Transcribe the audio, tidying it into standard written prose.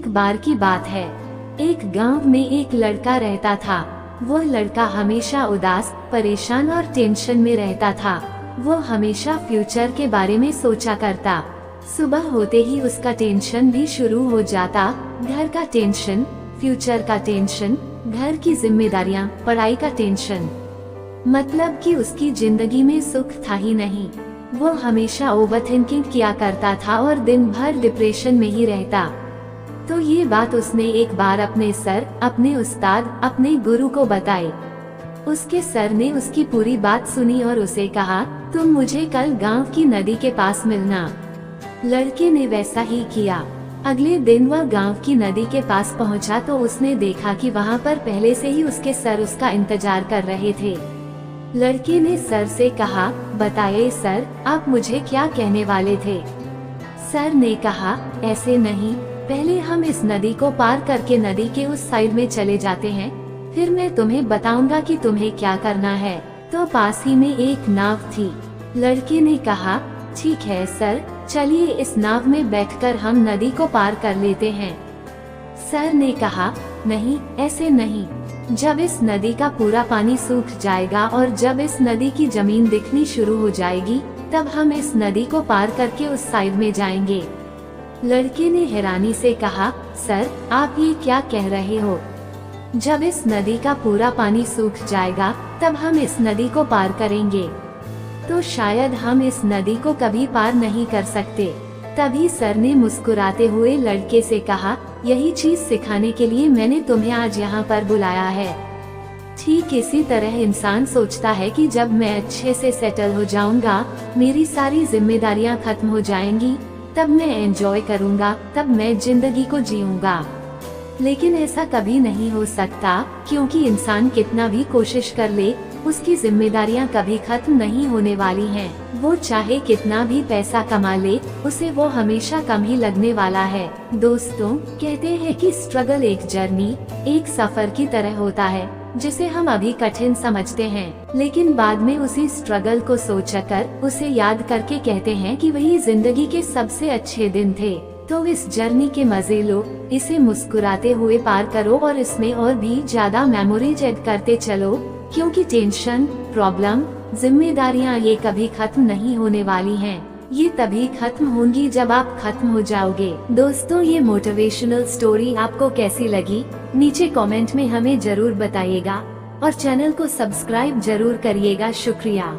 बार की बात है। एक गांव में एक लड़का रहता था। वह लड़का हमेशा उदास, परेशान और टेंशन में रहता था। वो हमेशा फ्यूचर के बारे में सोचा करता। सुबह होते ही उसका टेंशन भी शुरू हो जाता। घर का टेंशन, फ्यूचर का टेंशन, घर की जिम्मेदारियां, पढ़ाई का टेंशन। मतलब कि उसकी जिंदगी में सुख था ही नहीं। वो हमेशा ओवरथिंकिंग किया करता था और दिन भर डिप्रेशन में ही रहता। तो ये बात उसने एक बार अपने सर, अपने उस्ताद, अपने गुरु को बताई। उसके सर ने उसकी पूरी बात सुनी और उसे कहा, तुम मुझे कल गांव की नदी के पास मिलना। लड़के ने वैसा ही किया। अगले दिन वह गांव की नदी के पास पहुंचा तो उसने देखा कि वहां पर पहले से ही उसके सर उसका इंतजार कर रहे थे। लड़के ने सर से कहा, बताइए सर, आप मुझे क्या कहने वाले थे? सर ने कहा, ऐसे नहीं, पहले हम इस नदी को पार करके नदी के उस साइड में चले जाते हैं, फिर मैं तुम्हें बताऊंगा कि तुम्हें क्या करना है। तो पास ही में एक नाव थी। लड़के ने कहा, ठीक है सर, चलिए इस नाव में बैठकर हम नदी को पार कर लेते हैं। सर ने कहा, नहीं, ऐसे नहीं। जब इस नदी का पूरा पानी सूख जाएगा और जब इस नदी की जमीन दिखनी शुरू हो जाएगी, तब हम इस नदी को पार करके उस साइड में जाएंगे। लड़के ने हैरानी से कहा, सर, आप ये क्या कह रहे हो? जब इस नदी का पूरा पानी सूख जाएगा, तब हम इस नदी को पार करेंगे, तो शायद हम इस नदी को कभी पार नहीं कर सकते। तभी सर ने मुस्कुराते हुए लड़के से कहा, यही चीज सिखाने के लिए मैंने तुम्हें आज यहाँ पर बुलाया है। ठीक इसी तरह इंसान सोचता है कि जब मैं अच्छे से सेटल हो जाऊंगा, मेरी सारी जिम्मेदारियां खत्म हो जाएंगी, तब मैं एंजॉय करूंगा, तब मैं जिंदगी को जीऊंगा। लेकिन ऐसा कभी नहीं हो सकता, क्योंकि इंसान कितना भी कोशिश कर ले, उसकी जिम्मेदारियां कभी खत्म नहीं होने वाली हैं। वो चाहे कितना भी पैसा कमा ले, उसे वो हमेशा कम ही लगने वाला है। दोस्तों, कहते हैं कि स्ट्रगल एक जर्नी, एक सफर की तरह होता है, जिसे हम अभी कठिन समझते हैं, लेकिन बाद में उसी स्ट्रगल को सोचकर, उसे याद करके कहते हैं कि वही जिंदगी के सबसे अच्छे दिन थे। तो इस जर्नी के मजे लो, इसे मुस्कुराते हुए पार करो और इसमें और भी ज्यादा मेमोरीज ऐड करते चलो, क्योंकि टेंशन, प्रॉब्लम, जिम्मेदारियां ये कभी खत्म नहीं होने वाली हैं। ये तभी खत्म होंगी जब आप खत्म हो जाओगे। दोस्तों, ये मोटिवेशनल स्टोरी आपको कैसी लगी, नीचे कमेंट में हमें जरूर बताइएगा और चैनल को सब्सक्राइब जरूर करिएगा। शुक्रिया।